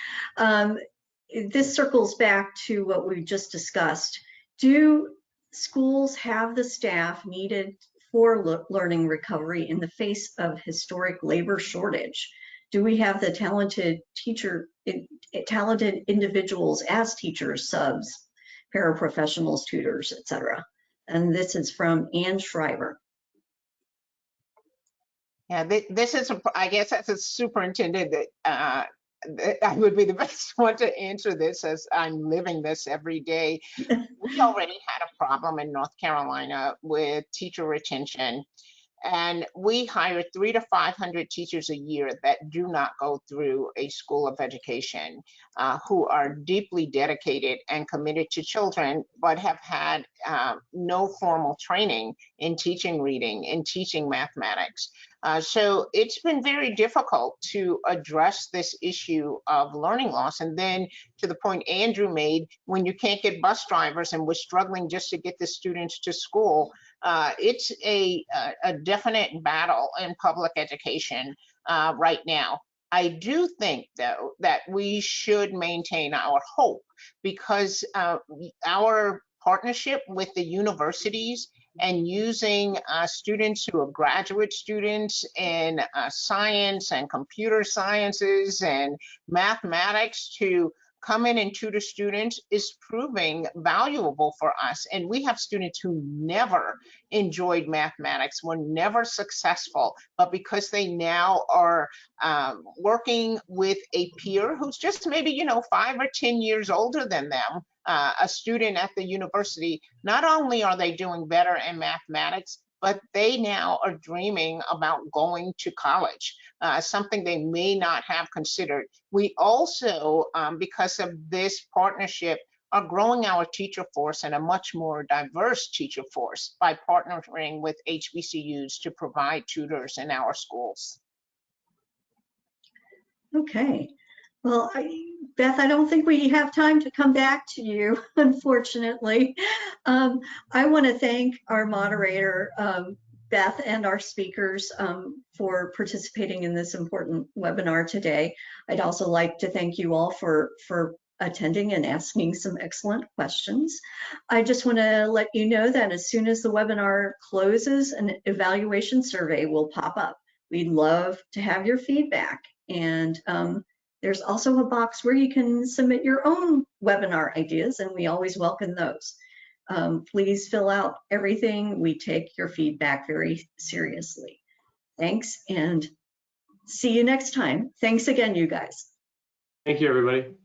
This circles back to what we just discussed. Do schools have the staff needed for learning recovery in the face of historic labor shortage? Do we have the talented individuals as teachers, subs, paraprofessionals, tutors, etc.? And this is from Ann Shriver. Yeah, this is, I guess, as a superintendent, that I would be the best one to answer this, as I'm living this every day. We already had a problem in North Carolina with teacher retention, and we hire 300 to 500 teachers a year that do not go through a school of education, who are deeply dedicated and committed to children, but have had no formal training in teaching reading and teaching mathematics. So it's been very difficult to address this issue of learning loss. And then, to the point Andrew made, when you can't get bus drivers and we're struggling just to get the students to school, it's a definite battle in public education right now. I do think, though, that we should maintain our hope, because our partnership with the universities and using students who are graduate students in science and computer sciences and mathematics to come in and tutor students is proving valuable for us. And we have students who never enjoyed mathematics, were never successful, but because they now are working with a peer who's just maybe, you know, 5 or 10 years older than them, a student at the university, not only are they doing better in mathematics, but they now are dreaming about going to college, something they may not have considered. We also, because of this partnership, are growing our teacher force and a much more diverse teacher force by partnering with HBCUs to provide tutors in our schools. Okay. Well, Beth, I don't think we have time to come back to you, unfortunately. I want to thank our moderator, Beth, and our speakers for participating in this important webinar today. I'd also like to thank you all for attending and asking some excellent questions. I just want to let you know that as soon as the webinar closes, an evaluation survey will pop up. We'd love to have your feedback. And there's also a box where you can submit your own webinar ideas, and we always welcome those. Please fill out everything. We take your feedback very seriously. Thanks, and see you next time. Thanks again, you guys. Thank you, everybody.